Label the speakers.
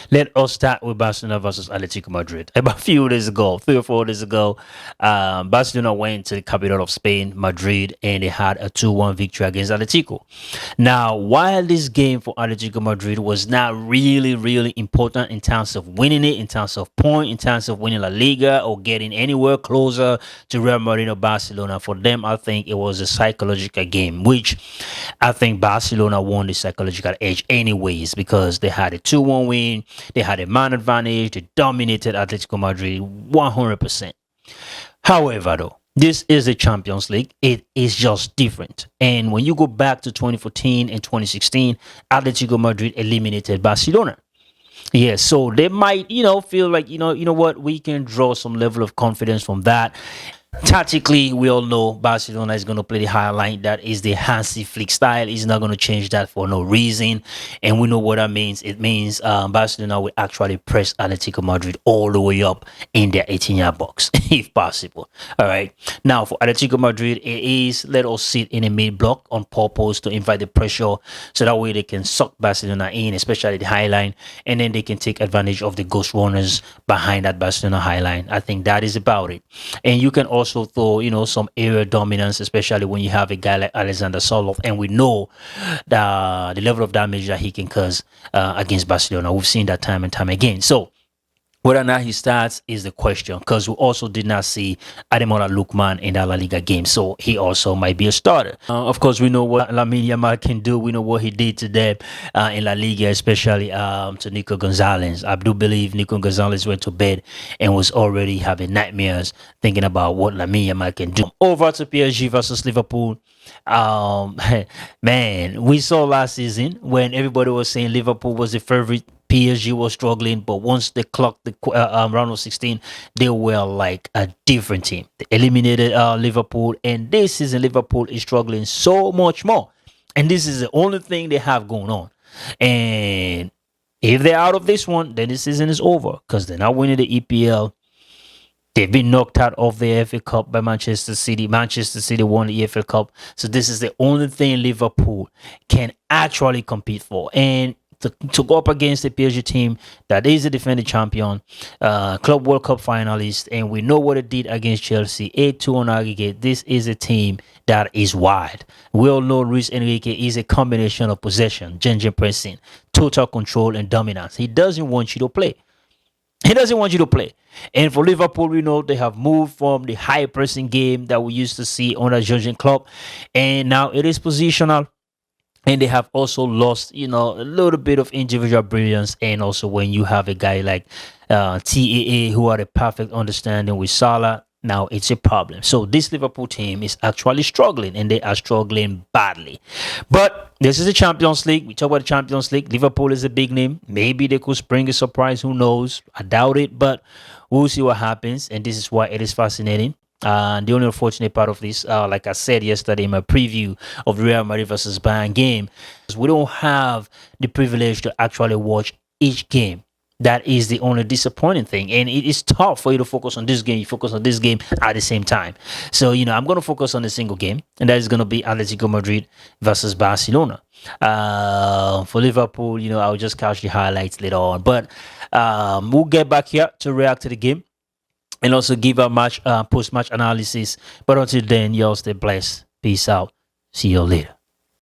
Speaker 1: Let us start with Barcelona versus Atletico Madrid. About a few days ago, 3 or 4 days ago, Barcelona went to the capital of Spain, Madrid, and they had a 2-1 victory against Atletico. Now, while this game for Atletico Madrid was not really important in terms of winning it, in terms of point, in terms of winning La Liga or getting anywhere closer to Real Madrid or Barcelona, for them, I think it was a psychological game, which I think Barcelona won the psychological edge anyways because they had a 2-1 win. They had a man advantage. They dominated Atletico Madrid 100%. However, though, this is a Champions League. It is just different. And when you go back to 2014 and 2016, Atletico Madrid eliminated Barcelona. Yeah, so they might, feel like, what, we can draw some level of confidence from that. Tactically, we all know Barcelona is going to play the higher line. That is the Hansi Flick style. He's not going to change that for no reason. And we know what that means. It means Barcelona will actually press Atletico Madrid all the way up in their 18-yard box, if possible. All right. Now, for Atletico Madrid, it is let us sit in a mid block on purpose to invite the pressure so that way they can suck Barcelona in, especially the high line, and then they can take advantage of the ghost runners behind that Barcelona high line. I think that is about it. And you can also throw, some area dominance, especially when you have a guy like Alexander Soloff, and we know the level of damage that he can cause against Barcelona. We've seen that time and time again. So whether or not he starts is the question, because we also did not see Ademola Lookman in that La Liga game, so he also might be a starter. Of course, we know what Lamine Yamal can do. We know what he did to them in La Liga, especially to Nico Gonzalez. I do believe Nico Gonzalez went to bed and was already having nightmares thinking about what Lamine Yamal can do. Over to PSG versus Liverpool. Man, we saw last season when everybody was saying Liverpool was the favorite. PSG was struggling, but once they clocked the round of 16, they were like a different team. They eliminated Liverpool, and this season Liverpool is struggling so much more. And this is the only thing they have going on. And if they're out of this one, then the season is over because they're not winning the EPL. They've been knocked out of the FA Cup by Manchester City. Manchester City won the FA Cup. So this is the only thing Liverpool can actually compete for. And to go up against the PSG team that is the defending champion, Club World Cup finalist, and we know what it did against Chelsea, 8-2 on aggregate. This is a team that is wild. We all know Luis Enrique is a combination of possession, ginger pressing, total control, and dominance. He doesn't want you to play. He doesn't want you to play. And for Liverpool, we know they have moved from the high pressing game that we used to see under Jurgen Klopp, and now it is positional. And they have also lost, a little bit of individual brilliance. And also when you have a guy like TAA who had a perfect understanding with Salah, now it's a problem. So this Liverpool team is actually struggling, and they are struggling badly. But this is the Champions League. We talk about the Champions League. Liverpool is a big name. Maybe they could spring a surprise. Who knows? I doubt it, but we'll see what happens. And this is why it is fascinating. The only unfortunate part of this, like I said yesterday in my preview of the Real Madrid versus Bayern game, is we don't have the privilege to actually watch each game. That is the only disappointing thing. And it is tough for you to focus on this game. You focus on this game at the same time. So, I'm going to focus on a single game. And that is going to be Atletico Madrid versus Barcelona. For Liverpool, I'll just catch the highlights later on. But we'll get back here to react to the game and also give a post-match analysis. But until then, y'all stay blessed. Peace out. See you later.